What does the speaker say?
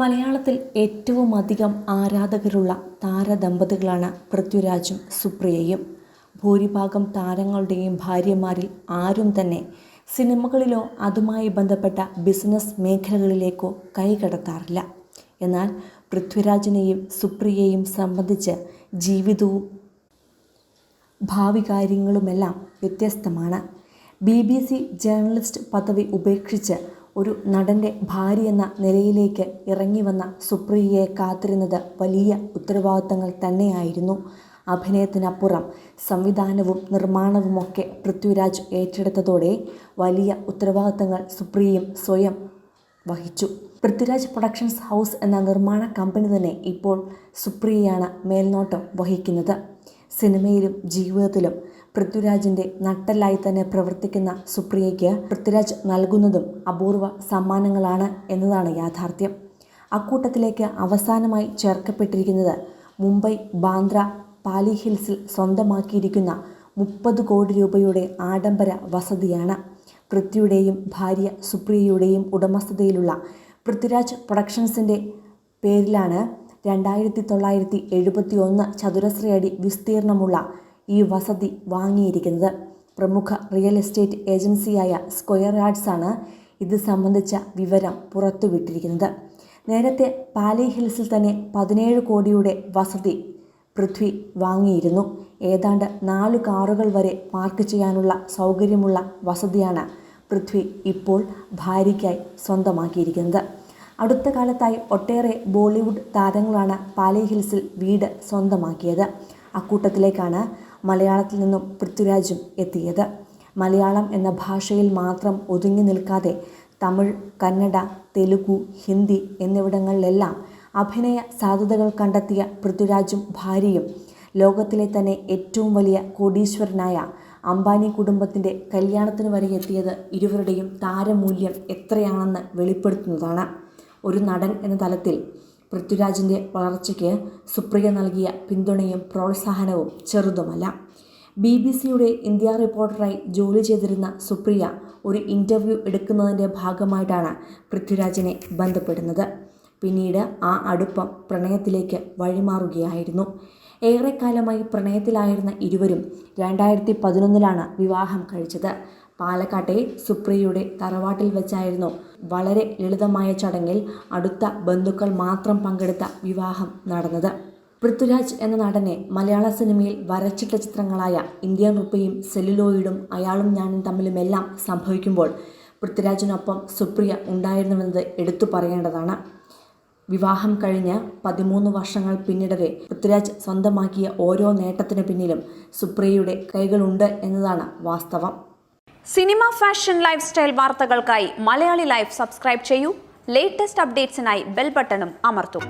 മലയാളത്തിൽ ഏറ്റവും അധികം ആരാധകരുള്ള താരദമ്പതികളാണ് പൃഥ്വിരാജും സുപ്രിയയും. ഭൂരിഭാഗം താരങ്ങളുടെയും ഭാര്യമാരിൽ ആരും തന്നെ സിനിമകളിലോ അതുമായി ബന്ധപ്പെട്ട ബിസിനസ് മേഖലകളിലേക്കോ കൈകടത്താറില്ല. എന്നാൽ പൃഥ്വിരാജിനെയും സുപ്രിയയെയും സംബന്ധിച്ച് ജീവിതവും ഭാവി കാര്യങ്ങളുമെല്ലാം വ്യത്യസ്തമാണ്. BBC ജേർണലിസ്റ്റ് പദവി ഉപേക്ഷിച്ച് ഒരു നടൻ്റെ ഭാര്യയെന്ന നിലയിലേക്ക് ഇറങ്ങി വന്ന സുപ്രിയയെ കാത്തിരുന്നത് വലിയ ഉത്തരവാദിത്തങ്ങൾ തന്നെയായിരുന്നു. അഭിനയത്തിനപ്പുറം സംവിധാനവും നിർമ്മാണവുമൊക്കെ പൃഥ്വിരാജ് ഏറ്റെടുത്തതോടെ വലിയ ഉത്തരവാദിത്തങ്ങൾ സുപ്രിയയും സ്വയം വഹിച്ചു. പൃഥ്വിരാജ് പ്രൊഡക്ഷൻസ് ഹൗസ് എന്ന നിർമ്മാണ കമ്പനി തന്നെ ഇപ്പോൾ സുപ്രിയയാണ് മേൽനോട്ടം വഹിക്കുന്നത്. സിനിമയിലും ജീവിതത്തിലും പൃഥ്വിരാജിൻ്റെ നട്ടെല്ലായി തന്നെ പ്രവർത്തിക്കുന്ന സുപ്രിയയ്ക്ക് പൃഥ്വിരാജ് നൽകുന്നതും അപൂർവ സമ്മാനങ്ങളാണ് എന്നതാണ് യാഥാർത്ഥ്യം. അക്കൂട്ടത്തിലേക്ക് അവസാനമായി ചേർക്കപ്പെട്ടിരിക്കുന്നത് മുംബൈ ബാന്ദ്ര പാലി ഹിൽസിൽ സ്വന്തമാക്കിയിരിക്കുന്ന 30 കോടി രൂപയുടെ ആഡംബര വസതിയാണ്. പൃഥ്വിയുടെയും ഭാര്യ സുപ്രിയയുടെയും ഉടമസ്ഥതയിലുള്ള പൃഥ്വിരാജ് പ്രൊഡക്ഷൻസിൻ്റെ പേരിലാണ് 2971 ചതുരശ്ര അടി വിസ്തീർണമുള്ള ഈ വസതി വാങ്ങിയിരിക്കുന്നത്. പ്രമുഖ റിയൽ എസ്റ്റേറ്റ് ഏജൻസിയായ സ്ക്വയർ യാർഡ്സ് ആണ് ഇത് സംബന്ധിച്ച വിവരം പുറത്തുവിട്ടിരിക്കുന്നത്. നേരത്തെ പാലി ഹിൽസിൽ തന്നെ 17 കോടിയുടെ വസതി പൃഥ്വി വാങ്ങിയിരുന്നു. ഏതാണ്ട് 4 കാറുകൾ വരെ പാർക്ക് ചെയ്യാനുള്ള സൗകര്യമുള്ള വസതിയാണ് പൃഥ്വി ഇപ്പോൾ ഭാര്യയ്ക്കായി സ്വന്തമാക്കിയിരിക്കുന്നത്. അടുത്ത കാലത്തായി ഒട്ടേറെ ബോളിവുഡ് താരങ്ങളാണ് പാലി ഹിൽസിൽ വീട് സ്വന്തമാക്കിയത്. അക്കൂട്ടത്തിലേക്കാണ് മലയാളത്തിൽ നിന്നും പൃഥ്വിരാജും എത്തിയത്. മലയാളം എന്ന ഭാഷയിൽ മാത്രം ഒതുങ്ങി നിൽക്കാതെ തമിഴ്, കന്നഡ, തെലുഗു, ഹിന്ദി എന്നിവിടങ്ങളിലെല്ലാം അഭിനയ സാധ്യതകൾ കണ്ടെത്തിയ പൃഥ്വിരാജും ഭാര്യയും ലോകത്തിലെ തന്നെ ഏറ്റവും വലിയ കോടീശ്വരനായ അംബാനി കുടുംബത്തിൻ്റെ കല്യാണത്തിന് വരെ എത്തിയത് ഇരുവരുടെയും താരമൂല്യം എത്രയാണെന്ന് വെളിപ്പെടുത്തുന്നതാണ്. ഒരു നടൻ എന്ന തലത്തിൽ പൃഥ്വിരാജിൻ്റെ വളർച്ചയ്ക്ക് സുപ്രിയ നൽകിയ പിന്തുണയും പ്രോത്സാഹനവും ചെറുതുമല്ല. BBCയുടെ ഇന്ത്യ റിപ്പോർട്ടറായി ജോലി ചെയ്തിരുന്ന സുപ്രിയ ഒരു ഇൻ്റർവ്യൂ എടുക്കുന്നതിൻ്റെ ഭാഗമായിട്ടാണ് പൃഥ്വിരാജിനെ ബന്ധപ്പെടുന്നത്. പിന്നീട് ആ അടുപ്പം പ്രണയത്തിലേക്ക് വഴിമാറുകയായിരുന്നു. ഏറെക്കാലമായി പ്രണയത്തിലായിരുന്ന ഇരുവരും 2011 വിവാഹം കഴിച്ചത്. പാലക്കാട്ടെ സുപ്രിയയുടെ തറവാട്ടിൽ വെച്ചായിരുന്നു വളരെ ലളിതമായ ചടങ്ങിൽ അടുത്ത ബന്ധുക്കൾ മാത്രം പങ്കെടുത്ത വിവാഹം നടന്നത്. പൃഥ്വിരാജ് എന്ന നടനെ മലയാള സിനിമയിൽ വരച്ചിട്ട ചിത്രങ്ങളായ ഇന്ത്യൻ റുപ്പിയും സെല്ലുലോയിഡും അയാളും ഞാനും തമ്മിലുമെല്ലാം സംഭവിക്കുമ്പോൾ പൃഥ്വിരാജിനൊപ്പം സുപ്രിയ ഉണ്ടായിരുന്നുവെന്നത് എടുത്തു പറയേണ്ടതാണ്. വിവാഹം കഴിഞ്ഞ് 13 വർഷങ്ങൾ പിന്നിടവേ പൃഥ്വിരാജ് സ്വന്തമാക്കിയ ഓരോ നേട്ടത്തിന് പിന്നിലും സുപ്രിയയുടെ കൈകളുണ്ട് എന്നതാണ് വാസ്തവം. സിനിമ, ഫാഷൻ, ലൈഫ് സ്റ്റൈൽ വാർത്തകൾക്കായി മലയാളി ലൈഫ് സബ്സ്ക്രൈബ് ചെയ്യൂ. ലേറ്റസ്റ്റ് അപ്ഡേറ്റ്സിനായി ബെൽ ബട്ടണും അമർത്തൂ.